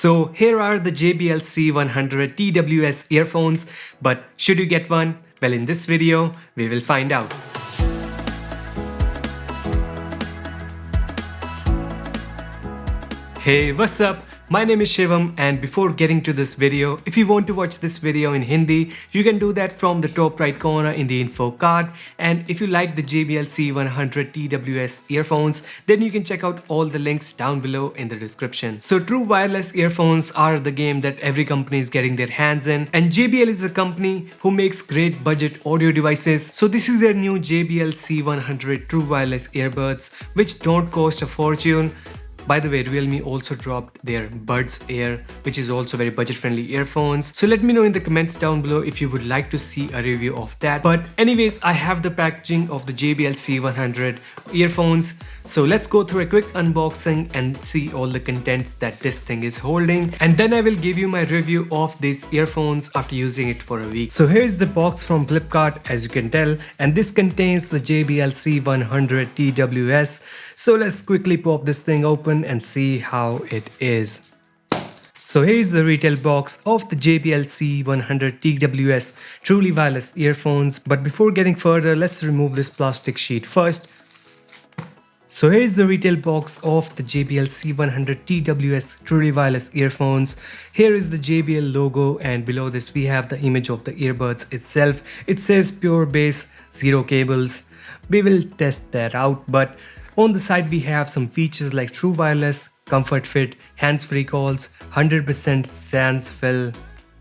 So here are the JBL C100 TWS earphones, but should you get one? Well, in this video, we will find out. Hey, what's up? My name is Shivam, and before getting to this video, if you want to watch this video in Hindi, you can do that from the top right corner in the info card. And if you like the JBL C100 TWS earphones, then you can check out all the links down below in the description. So true wireless earphones are the game that every company is getting their hands in, and JBL is a company who makes great budget audio devices. So this is their new JBL C100 true wireless earbuds, which don't cost a fortune. By the way, Realme also dropped their Buds Air, which is also very budget-friendly earphones. So let me know in the comments down below if you would like to see a review of that. But anyways, I have the packaging of the JBL C100 earphones. So let's go through a quick unboxing and see all the contents that this thing is holding. And then I will give you my review of these earphones after using it for a week. So here's the box from Flipkart, as you can tell. And this contains the JBL C100 TWS. So let's quickly pop this thing open and see how it is. So here's the retail box of the JBL C100 TWS truly wireless earphones. But before getting further, let's remove this plastic sheet first. So here is the retail box of the JBL C100 TWS truly wireless earphones. Here is the JBL logo, and below this we have the image of the earbuds itself. It says pure bass, zero cables. We will test that out, but on the side we have some features like true wireless, comfort fit, hands-free calls, 100% sans fill.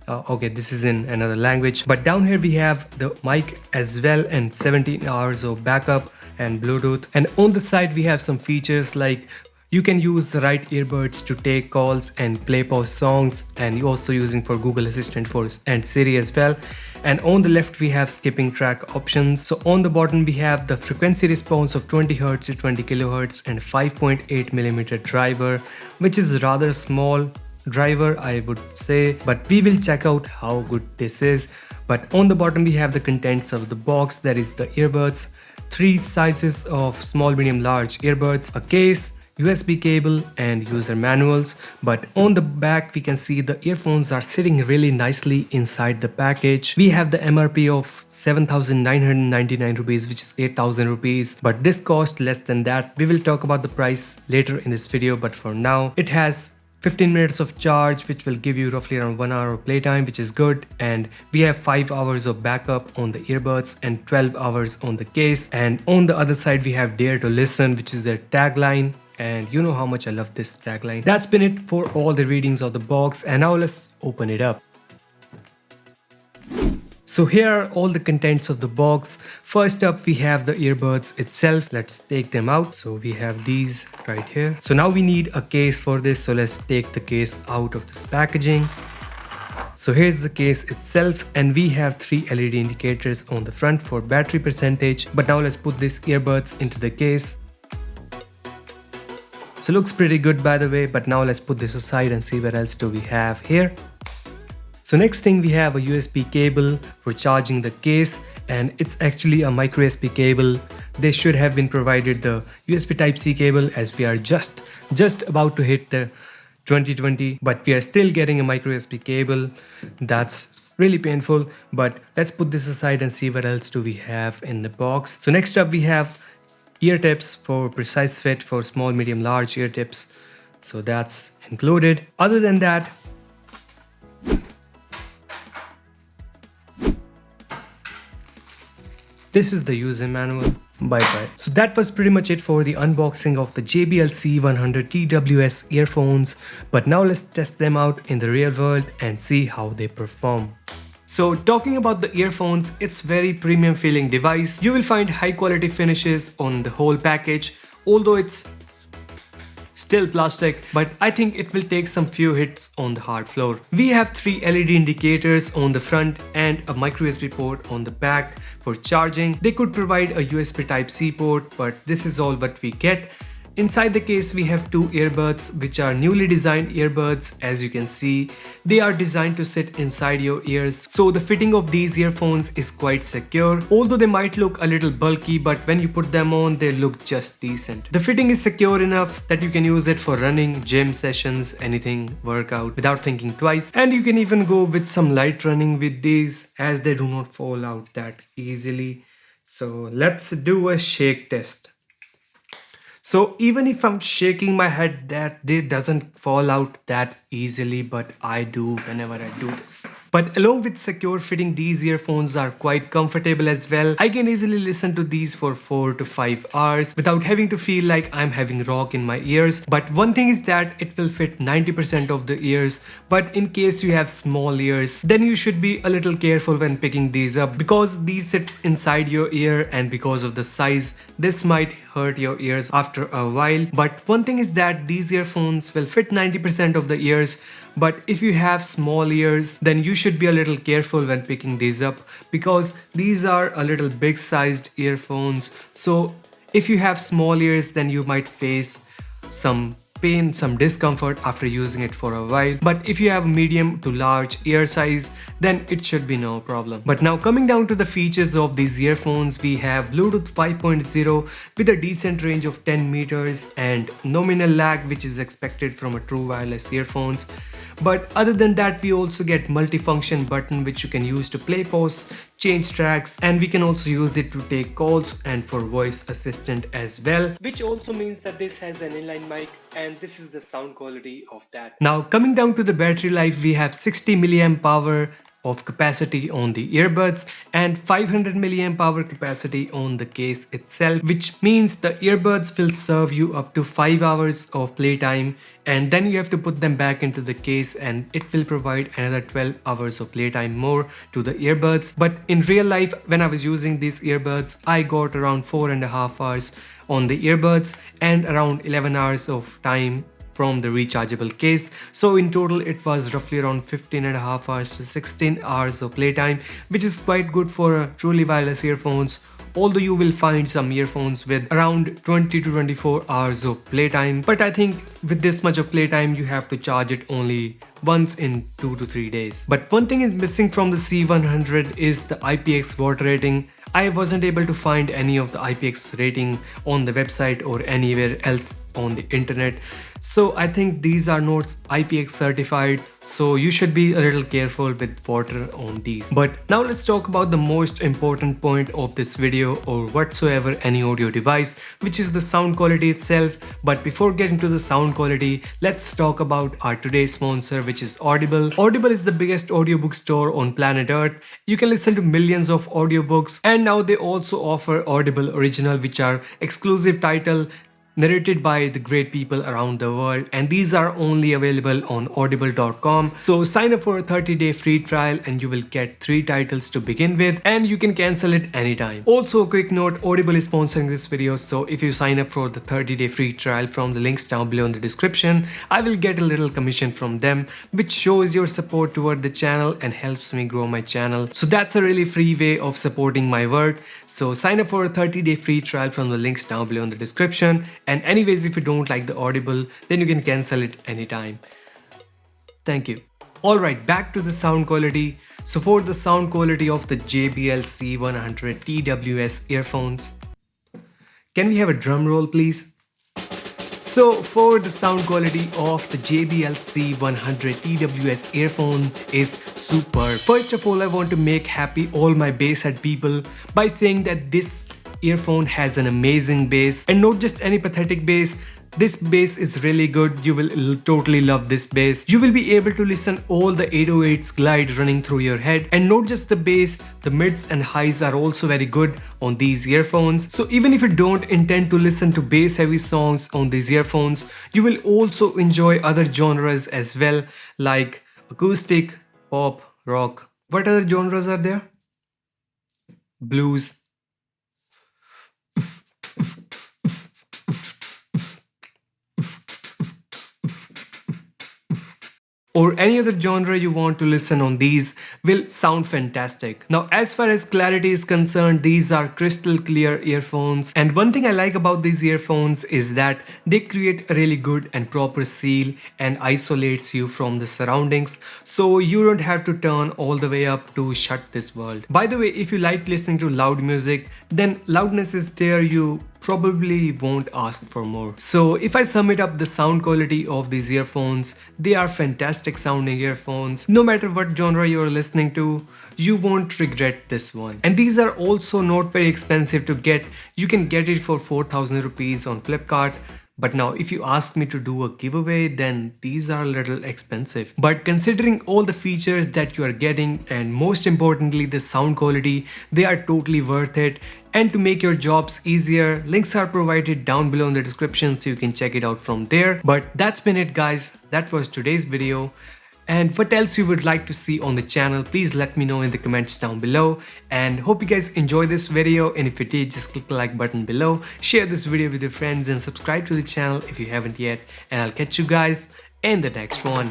Okay, this is in another language, but down here we have the mic as well and 17 hours of backup and Bluetooth. And on the side we have some features like you can use the right earbuds to take calls and play pause songs, and you're also using for Google Assistant and Siri as well. And on the left we have skipping track options. So on the bottom we have the frequency response of 20 Hz to 20 kHz and 5.8mm driver, which is rather small driver, I would say, but we will check out how good this is. But on the bottom we have the contents of the box. That is the earbuds, 3 sizes of small, medium, large earbuds, a case, USB cable and user manuals. But on the back we can see the earphones are sitting really nicely inside the package. We have the MRP of 7,999 rupees, which is 8,000 rupees, but this cost less than that. We will talk about the price later in this video, but for now it has 15 minutes of charge, which will give you roughly around 1 hour of playtime, which is good. And we have 5 hours of backup on the earbuds and 12 hours on the case. And on the other side we have Dare to Listen, which is their tagline. And you know how much I love this tagline. That's been it for all the readings of the box, and now let's open it up. So here are all the contents of the box. First up we have the earbuds itself. Let's take them out. So we have these right here. So now we need a case for this. So let's take the case out of this packaging. So here's the case itself, and we have 3 LED indicators on the front for battery percentage. But now let's put these earbuds into the case. So looks pretty good by the way, but now let's put this aside and see what else do we have here. So next thing we have a USB cable for charging the case, and it's actually a micro USB cable. They should have been provided the USB Type-C cable, as we are just about to hit the 2020, but we are still getting a micro USB cable. That's really painful, but let's put this aside and see what else do we have in the box. So next up we have ear tips for precise fit for small, medium, large ear tips. So that's included. Other than that, this is the user manual. Bye. So that was pretty much it for the unboxing of the JBL C100 TWS earphones. But now let's test them out in the real world and see how they perform. So talking about the earphones, it's very premium feeling device. You will find high quality finishes on the whole package, although it's still plastic, but I think it will take some few hits on the hard floor. We have 3 LED indicators on the front and a micro USB port on the back for charging. They could provide a USB Type-C port, but this is all what we get. Inside the case we have two earbuds, which are newly designed earbuds. As you can see, they are designed to sit inside your ears, so the fitting of these earphones is quite secure. Although they might look a little bulky, but when you put them on they look just decent. The fitting is secure enough that you can use it for running, gym sessions, anything, workout without thinking twice. And you can even go with some light running with these, as they do not fall out that easily. So let's do a shake test. So even if I'm shaking my head, that they doesn't fall out that easily, but I do whenever I do this. But along with secure fitting, these earphones are quite comfortable as well. I can easily listen to these for 4 to 5 hours without having to feel like I'm having rock in my ears. But one thing is that it will fit 90% of the ears. But in case you have small ears, then you should be a little careful when picking these up, because these sits inside your ear, and because of the size, this might hurt your ears after a while. But one thing is that these earphones will fit 90% of the ears. But if you have small ears, then you should be a little careful when picking these up, because these are a little big sized earphones. So if you have small ears, then you might face some pain, some discomfort after using it for a while. But if you have medium to large ear size, then it should be no problem. But now coming down to the features of these earphones, we have Bluetooth 5.0 with a decent range of 10 meters and nominal lag, which is expected from a true wireless earphones. But other than that, we also get multifunction button, which you can use to play, pause, change tracks, and we can also use it to take calls and for voice assistant as well, which also means that this has an inline mic, and this is the sound quality of that. Now coming down to the battery life, we have 60 milliamp hour of capacity on the earbuds and 500 milliamp hour capacity on the case itself, which means the earbuds will serve you up to 5 hours of playtime, and then you have to put them back into the case and it will provide another 12 hours of playtime more to the earbuds. But in real life, when I was using these earbuds, I got around 4.5 hours on the earbuds and around 11 hours of time from the rechargeable case. So in total it was roughly around 15.5 hours to 16 hours of playtime, which is quite good for truly wireless earphones. Although you will find some earphones with around 20 to 24 hours of playtime, but I think with this much of playtime you have to charge it only once in 2 to 3 days. But one thing is missing from the C100 is the IPX water rating. I wasn't able to find any of the IPX rating on the website or anywhere else on the internet. So I think these are not IPX certified, so you should be a little careful with water on these. But now let's talk about the most important point of this video or whatsoever any audio device, which is the sound quality itself. But before getting to the sound quality, let's talk about our today's sponsor, which is Audible. Audible is the biggest audiobook store on planet Earth. You can listen to millions of audiobooks, and now they also offer Audible Original, which are exclusive title narrated by the great people around the world, and these are only available on audible.com. So sign up for a 30-day free trial and you will get 3 titles to begin with, and you can cancel it anytime. Also a quick note, Audible is sponsoring this video, so if you sign up for the 30-day free trial from the links down below in the description, I will get a little commission from them, which shows your support toward the channel and helps me grow my channel. So that's a really free way of supporting my work. So sign up for a 30-day free trial from the links down below in the description. And anyways, if you don't like the Audible, then you can cancel it anytime. Thank you. Alright, back to the sound quality. So for the sound quality of the JBL C100 TWS earphones, can we have a drum roll please? So for the sound quality of the JBL C100 TWS earphone is superb. First of all, I want to make happy all my bass head people by saying that this earphone has an amazing bass, and not just any pathetic bass. This bass is really good. You will totally love this bass. You will be able to listen all the 808s glide running through your head, and not just the bass, the mids and highs are also very good on these earphones. So even if you don't intend to listen to bass heavy songs on these earphones, you will also enjoy other genres as well, like acoustic, pop, rock. What other genres are there? Blues. or any other genre you want to listen on, these will sound fantastic. Now, as far as clarity is concerned, these are crystal clear earphones, and one thing I like about these earphones is that they create a really good and proper seal and isolates you from the surroundings, so you don't have to turn all the way up to shut this world. By the way, if you like listening to loud music, then loudness is there, you probably won't ask for more. So if I sum it up, the sound quality of these earphones, they are fantastic sounding earphones. No matter what genre you're listening to, you won't regret this one. And these are also not very expensive to get. You can get it for 4,000 rupees on Flipkart. But now if you ask me to do a giveaway, then these are a little expensive. But considering all the features that you are getting, and most importantly the sound quality, they are totally worth it. And to make your jobs easier, links are provided down below in the description so you can check it out from there. But that's been it guys, that was today's video. And what else you would like to see on the channel, please let me know in the comments down below. And hope you guys enjoy this video, and if you did, just click the like button below, share this video with your friends and subscribe to the channel if you haven't yet, and I'll catch you guys in the next one.